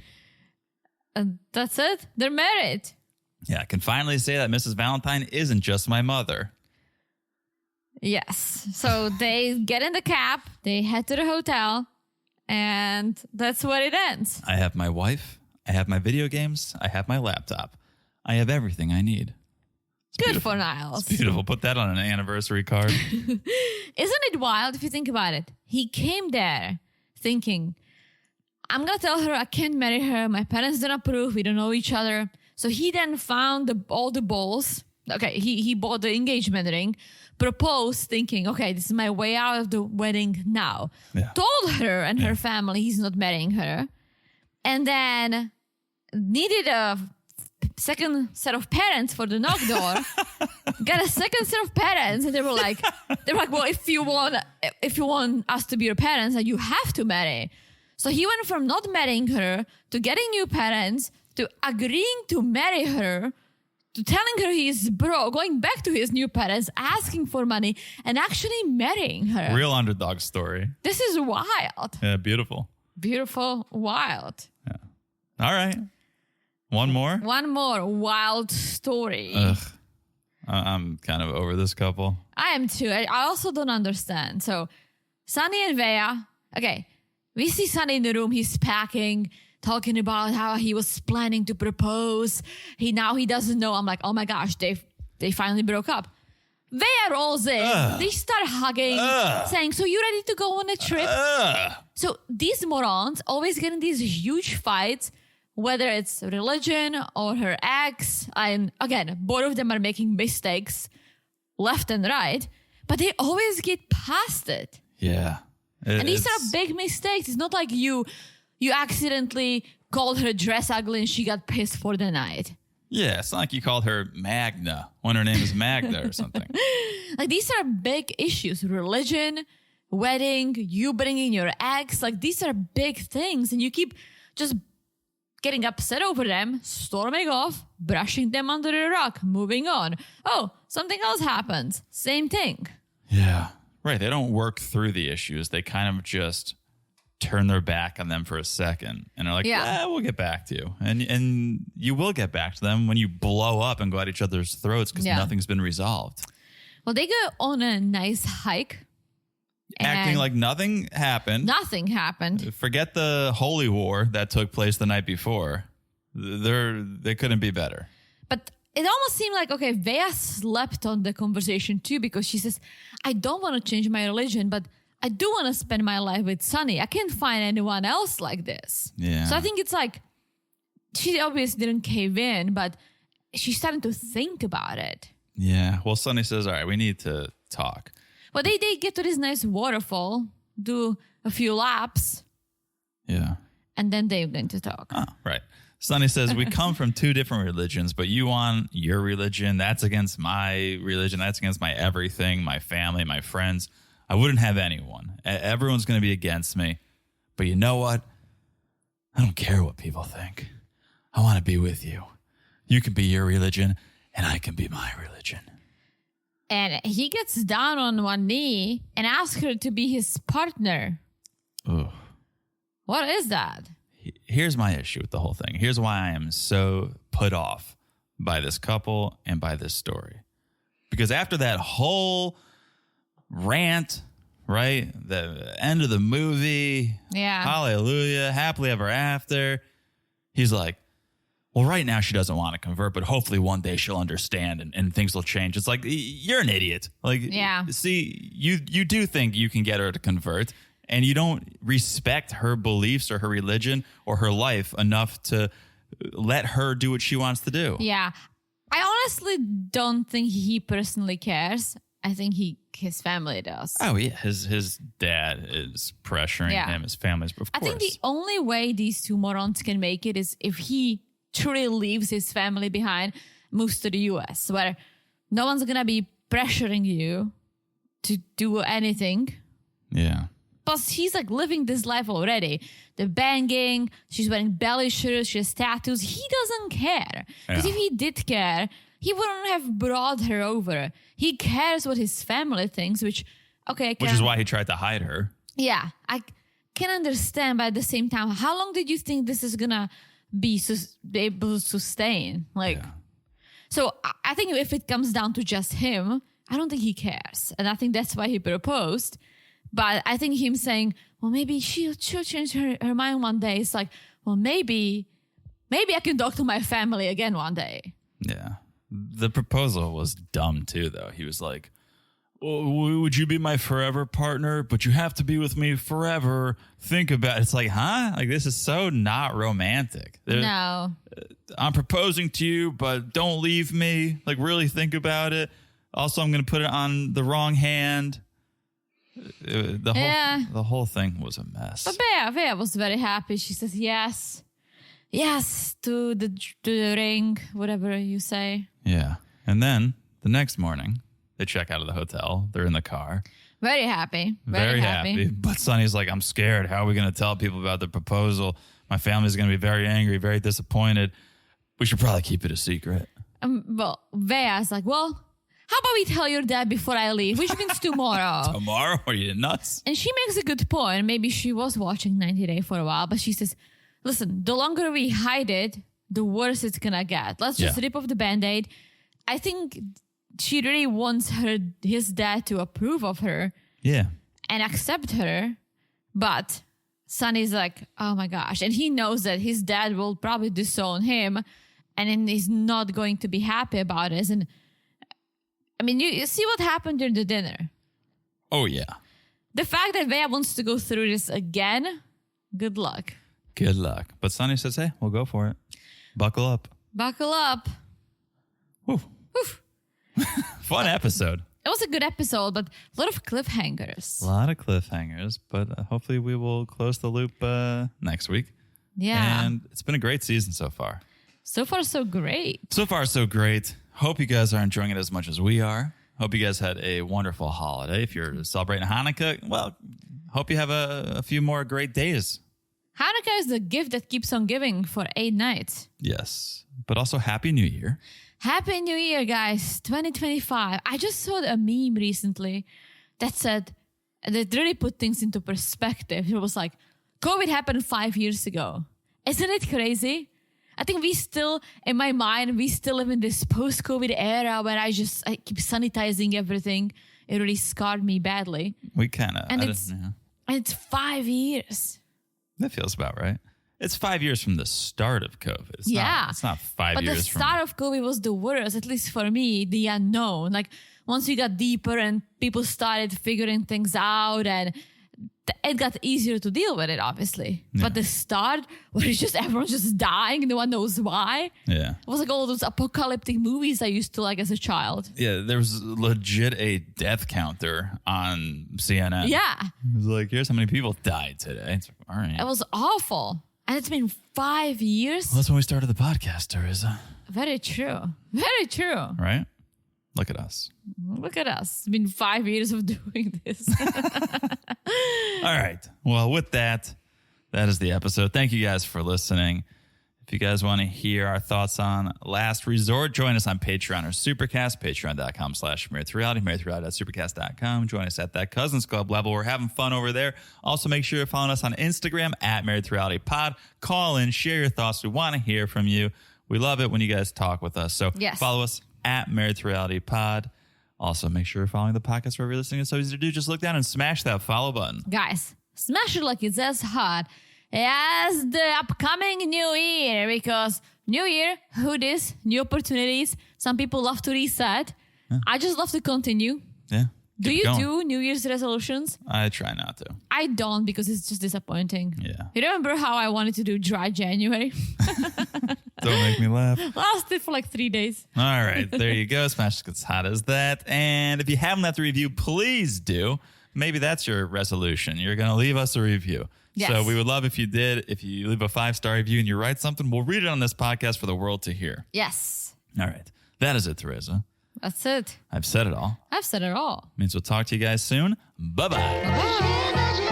And that's it. They're married. Yeah, I can finally say that Mrs. Valentine isn't just my mother. Yes. So they get in the cab, they head to the hotel, and that's where it ends. I have my wife. I have my video games. I have my laptop. I have everything I need. Good for Niles. It's beautiful. Put that on an anniversary card. Isn't it wild if you think about it? He came there thinking, I'm going to tell her I can't marry her. My parents don't approve. We don't know each other. So he then found all the balls. Okay, he bought the engagement ring, proposed thinking, okay, this is my way out of the wedding now. Yeah. Told her and her family he's not marrying her. And then needed a second set of parents for the knock door. Got a second set of parents, and they were like, well, if you want us to be your parents, then you have to marry. So he went from not marrying her to getting new parents to agreeing to marry her to telling her he's broke, going back to his new parents, asking for money, and actually marrying her. Real underdog story. This is wild. Yeah, beautiful. Beautiful, wild. Yeah. All right. One more? One more wild story. Ugh. I'm kind of over this couple. I am too. I also don't understand. So, Sunny and Vea. Okay, we see Sunny in the room. He's packing, talking about how he was planning to propose. He doesn't know. I'm like, oh my gosh, they finally broke up. Vea rolls in. They start hugging, saying, so you ready to go on a trip? So these morons always get in these huge fights, whether it's religion or her ex. And again, both of them are making mistakes left and right, but they always get past it. Yeah. And these are big mistakes. It's not like you accidentally called her dress ugly and she got pissed for the night. Yeah, it's not like you called her Magna when her name is Magda or something. Like, these are big issues. Religion, wedding, you bringing your ex. Like, these are big things. And you keep just getting upset over them, storming off, brushing them under the rug, moving on. Oh, something else happens. Same thing. Yeah. Right. They don't work through the issues. They kind of just turn their back on them for a second and are like, yeah, we'll get back to you. And you will get back to them when you blow up and go at each other's throats because nothing's been resolved. Well, they go on a nice hike. Acting like nothing happened. Nothing happened. Forget the holy war that took place the night before. They couldn't be better. But it almost seemed like, okay, Vea slept on the conversation too, because she says, I don't want to change my religion, but I do want to spend my life with Sunny. I can't find anyone else like this. Yeah. So I think it's like, she obviously didn't cave in, but she's starting to think about it. Yeah. Well, Sunny says, all right, we need to talk. Well, they get to this nice waterfall, do a few laps. Yeah. And then they're going to talk. Oh, right. Sunny says, we come from two different religions, but you want your religion. That's against my religion. That's against my everything, my family, my friends. I wouldn't have anyone. Everyone's going to be against me. But you know what? I don't care what people think. I want to be with you. You can be your religion, and I can be my religion. And he gets down on one knee and asks her to be his partner. Ugh. What is that? Here's my issue with the whole thing. Here's why I am so put off by this couple and by this story. Because after that whole rant, right? The end of the movie. Yeah. Hallelujah. Happily ever after. He's like, well, right now she doesn't want to convert, but hopefully one day she'll understand and things will change. It's like, you're an idiot. Like, see, you do think you can get her to convert, and you don't respect her beliefs or her religion or her life enough to let her do what she wants to do. Yeah. I honestly don't think he personally cares. I think his family does. Oh, yeah. His dad is pressuring him, his family's, of course. I think the only way these two morons can make it is if he truly leaves his family behind, moves to the US, where no one's going to be pressuring you to do anything. Yeah. Plus, he's like living this life already. The banging, she's wearing belly shirts, she has tattoos. He doesn't care. Because if he did care, he wouldn't have brought her over. He cares what his family thinks, which is why he tried to hide her. Yeah, I can understand, but at the same time, how long did you think this is going to be able to sustain? So I think if it comes down to just him, I don't think he cares. And I think that's why he proposed. But I think him saying, well, maybe she'll change her mind one day. It's like, well, maybe I can talk to my family again one day. Yeah. The proposal was dumb too, though. He was like, "Oh, would you be my forever partner? But you have to be with me forever. Think about it." It's like, huh? Like, this is so not romantic. No. I'm proposing to you, but don't leave me. Like, really think about it. Also, I'm going to put it on the wrong hand. The whole thing was a mess. But Vea was very happy. She says yes. Yes to the ring, whatever you say. Yeah. And then the next morning, they check out of the hotel. They're in the car. Very happy. Very happy. But Sonny's like, I'm scared. How are we going to tell people about the proposal? My family's going to be very angry, very disappointed. We should probably keep it a secret. Well, Vea's like, well, how about we tell your dad before I leave, which means tomorrow. Tomorrow? Are you nuts? And she makes a good point. Maybe she was watching 90 Day for a while, but she says, listen, the longer we hide it, the worse it's going to get. Let's just rip off the Band-Aid. I think she really wants his dad to approve of her. Yeah. And accept her. But Sonny's like, oh my gosh. And he knows that his dad will probably disown him. And then he's not going to be happy about it. And I mean, you see what happened during the dinner. Oh, yeah. The fact that Vea wants to go through this again, good luck. Good luck. But Sonny says, hey, we'll go for it. Buckle up. Buckle up. Woo. Fun episode. It was a good episode, but a lot of cliffhangers. A lot of cliffhangers, but hopefully we will close the loop next week. Yeah. And it's been a great season so far. So far, so great. So far, so great. Hope you guys are enjoying it as much as we are. Hope you guys had a wonderful holiday. If you're celebrating Hanukkah, well, hope you have a few more great days. Hanukkah is the gift that keeps on giving for 8 nights. Yes. But also Happy New Year. Happy New Year, guys. 2025. I just saw a meme recently that said, that really put things into perspective. It was like, COVID happened 5 years ago. Isn't it crazy? I think we still, in my mind, we still live in this post-COVID era where I keep sanitizing everything. It really scarred me badly. We kind of... And it's 5 years. That feels about right. It's 5 years from the start of COVID. It's not 5 years from... But the start of COVID was the worst, at least for me, the unknown. Like, once we got deeper and people started figuring things out and it got easier to deal with it, obviously. Yeah. But the start, where it's just everyone's just dying, no one knows why. Yeah. It was like all those apocalyptic movies I used to like as a child. Yeah, there was legit a death counter on CNN. Yeah. It was like, here's how many people died today. It's like, all right. It was awful. And it's been 5 years. Well, that's when we started the podcast, Teresa. Very true. Very true. Right? Look at us. Look at us. It's been 5 years of doing this. All right. Well, with that is the episode. Thank you guys for listening. If you guys want to hear our thoughts on Last Resort, join us on Patreon or Supercast, patreon.com/marriedtoreality, marriedtoreality.supercast.com. Join us at that Cousins Club level. We're having fun over there. Also, make sure you're following us on Instagram at marriedtorealitypod. Call in, share your thoughts. We want to hear from you. We love it when you guys talk with us. So follow us at marriedtorealitypod. Also, make sure you're following the podcast wherever you're listening. It's so easy to do. Just look down and smash that follow button. Guys, smash it like it's as hot as the upcoming new year, because new year, who dis, new opportunities. Some people love to reset. Yeah. I just love to continue. Yeah. Do you do New Year's resolutions? I try not to. I don't, because it's just disappointing. Yeah. You remember how I wanted to do dry January? Don't make me laugh. Lasted for like 3 days. All right. There you go. Smash as hot as that. And if you haven't left a review, please do. Maybe that's your resolution. You're going to leave us a review. Yes. So we would love if you did. If you leave a 5-star review and you write something, we'll read it on this podcast for the world to hear. Yes. All right. That is it, Teresa. That's it. I've said it all. I've said it all. Means we'll talk to you guys soon. Bye-bye. Bye-bye.